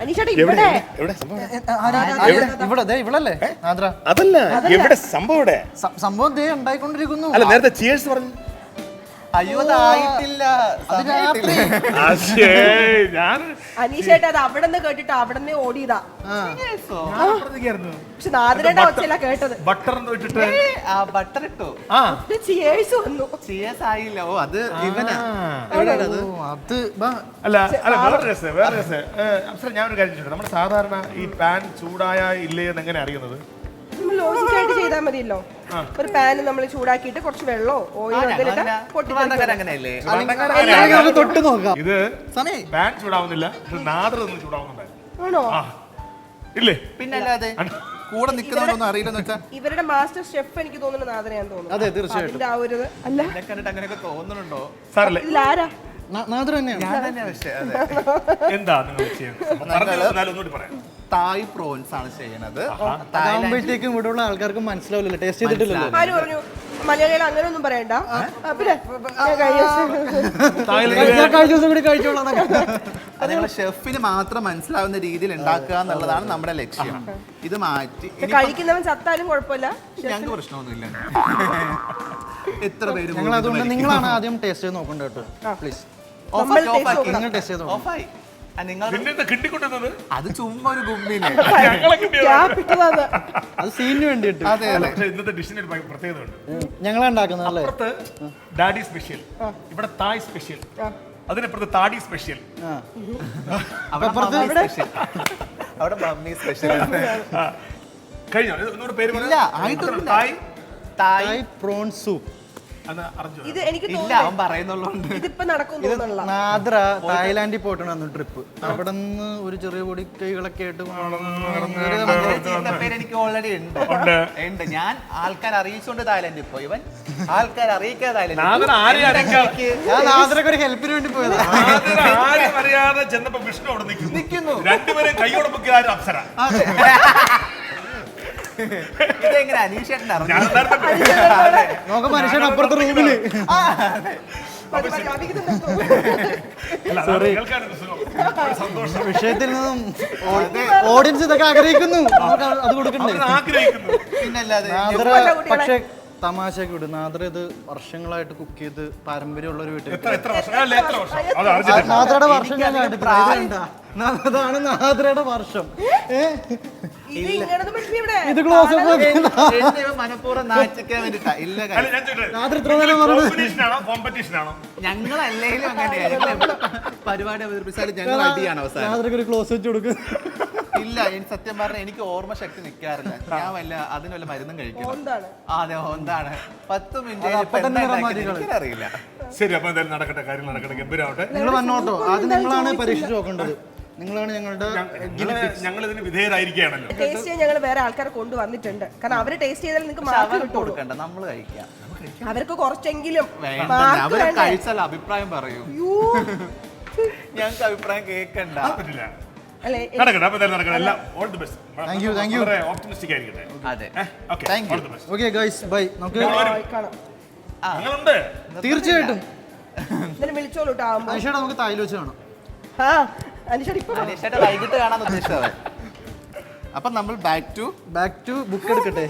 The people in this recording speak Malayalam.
അനീഷേട്ടാ ഇവിടെ ഇവളല്ലേ അതല്ല എവിടെ സംഭവം സംഭവം ദേ ഉണ്ടായിക്കൊണ്ടിരിക്കുന്നു. അല്ല നേരത്തെ ചിയേഴ്സ് പറഞ്ഞു. അയ്യോ അതായിട്ടില്ല. അനീഷേട്ടാ അത് അവിടെ നിന്ന് കേട്ടിട്ട് അവിടെ നിന്ന് ഓടിയതാ. പക്ഷെ നാദിരേട്ടാ ഒച്ചയല്ല കേട്ടത്. ബട്ടർ ഇട്ടിട്ട് ബട്ടർ ഇട്ടോ ചിയേഴ്സ് വന്നു. ചിയേഴ്സ് ആയില്ല. ഓ അത് ഇവനാ. അത് അല്ല വേറെ രസം അപ്സര ഞാൻ ഒരു കാര്യം ചോദിച്ചോട്ടെ. നമ്മുടെ സാധാരണ ഈ പാൻ ചൂടായ ഇല്ലേ എന്ന് എങ്ങനെ അറിയുന്നത്? ലോജിക്കായിട്ട് ചെയ്താൽ മതിയല്ലോ. ഒരു പാന് നമ്മൾ ചൂടാക്കിയിട്ട് കുറച്ച് വെള്ളമോ ഓയിലോ തൊട്ട് നോക്കാം. ഇത് പാൻ ചൂടാവുന്നില്ല, പക്ഷെ നാദർ ഒന്നും ചൂടാവുന്നുണ്ടായിരുന്നു. ആണോ? ഇല്ലേ? പിന്നല്ലാതെ കൂടെ നിൽക്കുന്നതൊന്നും അറിയില്ലെന്ന് വെച്ചാൽ ഇവരുടെ മാസ്റ്റർ ഷെഫ് എനിക്ക് തോന്നുന്നു നാദരയാന്ന് തോന്നുന്നു. അതെ തീർച്ചയായിട്ടും. അതിന്റെ ആ ഒരു അല്ല കണ്ടിട്ട് അങ്ങനെയൊക്കെ തോന്നുന്നുണ്ടോ? സാറല്ലേ ഇതിലാരാ? നാദർ തന്നെയാണ്. എന്താ നിങ്ങൾ ചെയ്യുന്നത്? തായ് പ്രോൺസ് ആണ് ചെയ്യുന്നത്. ആകുമ്പോഴത്തേക്കും ഇവിടെ ഉള്ള ആൾക്കാർക്ക് മനസ്സിലാവില്ലല്ലോ, ടേസ്റ്റ് ചെയ്തിട്ടില്ലല്ലോ. ആര് പറഞ്ഞു? മലയാളികൾ അങ്ങനെ ഒന്നും പറയണ്ട. പിന്നെ അത് ഞങ്ങളെ ഷെഫിന് മാത്രം മനസ്സിലാവുന്ന രീതിയിൽ ഉണ്ടാക്കുക എന്നുള്ളതാണ് നമ്മുടെ ലക്ഷ്യം. ഇത് മാറ്റി കഴിക്കുന്നവൻ ചത്താലും കുഴപ്പമില്ല, ഞങ്ങൾക്ക് പ്രശ്നമൊന്നുമില്ല. എത്ര പേര് ഞങ്ങൾ അതുകൊണ്ട് നിങ്ങളാണ് ആദ്യം ടേസ്റ്റ് ചെയ്ത് നോക്കണ്ട കേട്ടോ. പ്ലീസ് ഓഫായി. അത് ചുമ്മാ ഒരു ഗുമ്മിന് അത് സീനിന് വേണ്ടിട്ട്. അതെ ഇന്നത്തെ ഡിഷിന് ഒരു പ്രത്യേകത ഉണ്ട്. ഞങ്ങളാ ഉണ്ടാക്കുന്നത് അല്ലേ? ഡാഡി സ്പെഷ്യൽ, ഇവിടെ തായ് സ്പെഷ്യൽ, അതിനപ്പുറത്ത് താടി സ്പെഷ്യൽ, അവിടെ മമ്മി സ്പെഷ്യൽ. കഴിഞ്ഞോ? ഒന്നുകൂടെ പേര് തായ് പ്രോൺ സൂപ്പ്. ഇത് എനിക്ക് ഇതിപ്പോ നടക്കും. നാദ്ര തായ്ലാൻഡിൽ പോയിട്ടാണ് ട്രിപ്പ്. അവിടെ നിന്ന് ഒരു ചെറിയ പൊടി കൈകളൊക്കെ ആയിട്ട് എനിക്ക് ഓൾറെഡി ഉണ്ട്. ഞാൻ ആൾക്കാർ അറിയിച്ചോണ്ട് തായ്ലാൻഡിൽ പോയി. ഇവൻ ആൾക്കാർ അറിയിക്കാതെ നാദ്രക്ക് ഒരു ഹെൽപ്പിന് വേണ്ടി പോയത്. അറിയാതെ ചെന്നപ്പോ വിഷ്ണു അവിടെ നിൽക്കുന്നു. രണ്ടുപേരും കൈയോടെ അപ്സര. ഇതെങ്ങനെ അനീഷേട്ടൻ നോക്കാം. മനുഷ്യൻ അപ്പുറത്തെ റൂമില് വിഷയത്തിൽ നിന്നും ഓഡിയൻസ് ഇതൊക്കെ ആഗ്രഹിക്കുന്നു. അത് കൊടുക്കണ്ടേ? പിന്നല്ലാതെ. പക്ഷെ തമാശക്ക് വിടും. നാദ്ര ഇത് വർഷങ്ങളായിട്ട് കുക്ക് ചെയ്ത് പാരമ്പര്യമുള്ള ഒരു വീട്ടിൽ. നാദ്രയുടെ വർഷം ഞാൻ അതാണ് നാദ്രയുടെ വർഷം. ഇത് ക്ലോസ് മനഃപൂർവ്വം നാച്ചിക്കാൻ വേണ്ടിട്ടാ. ഇല്ല ഞങ്ങളല്ലേലും അങ്ങനെയാണ്. പരിപാടി അവതരിപ്പിച്ചാലും ഞങ്ങൾ അടിയാണ് അവസാനം. നാദ്രക്ക് ഒരു ക്ലോസ് വെച്ച് കൊടുക്കും. ഇല്ല, എനിക്ക് സത്യം പറഞ്ഞാൽ എനിക്ക് ഓർമ്മ ശക്തി നിൽക്കാറില്ല. ഞാൻ വല്ല അതിന് വല്ല മരുന്നും കഴിക്കണം. അതെ എന്താണ് 10 മിനിറ്റ് അറിയില്ല. ശരി, അപ്പൊ എന്തായാലും നടക്കട്ടെ, കാര്യം നടക്കട്ടെ, ഗംഭീരമാവട്ടെ. നിങ്ങൾ വന്നോട്ടോ. അത് നിങ്ങളാണ് പരീക്ഷിച്ച് നോക്കേണ്ടത്. നിങ്ങളാണ് ഞങ്ങളുടെ ഞങ്ങൾ ഇതിന് വിധേയരായിരിക്കുകയാണല്ലോ. ടേസ്റ്റ് ചെയ്യാൻ ഞങ്ങൾ വേറെ ആൾക്കാരെ കൊണ്ടുവന്നിട്ടുണ്ട്. കാരണം അവര് ടേസ്റ്റ് ചെയ്താൽ നിങ്ങൾക്ക് മാർക്ക് കൊടുക്കണ്ട, നമ്മൾ കഴിക്കാം. അവർക്ക് കുറച്ചെങ്കിലും അവരെ കഴിച്ചാൽ അഭിപ്രായം പറയൂ. ഞങ്ങൾക്ക് അഭിപ്രായം കേൾക്കണ്ട. നടക്കട്ടെ, അപ്പൊ നടക്കട്ടെ. എല്ലാം all the best. Thank you. Optimistic ആയിരിക്കട്ടെ. അതെ, okay, all the best. Okay guys, bye. നമുക്ക് ഞങ്ങളുണ്ട് തീർച്ചയായിട്ടും. വിളിച്ചോളൂ. അനീഷേട്ടാ നമുക്ക് തായിൽ വെച്ച് കാണാം. അനീഷേട്ടാ വൈകിട്ട് കാണാൻ ഉദ്ദേശിച്ചത്. അപ്പൊ നമ്മൾ ബാക്ക് ടു ബുക്ക് എടുക്കട്ടെ.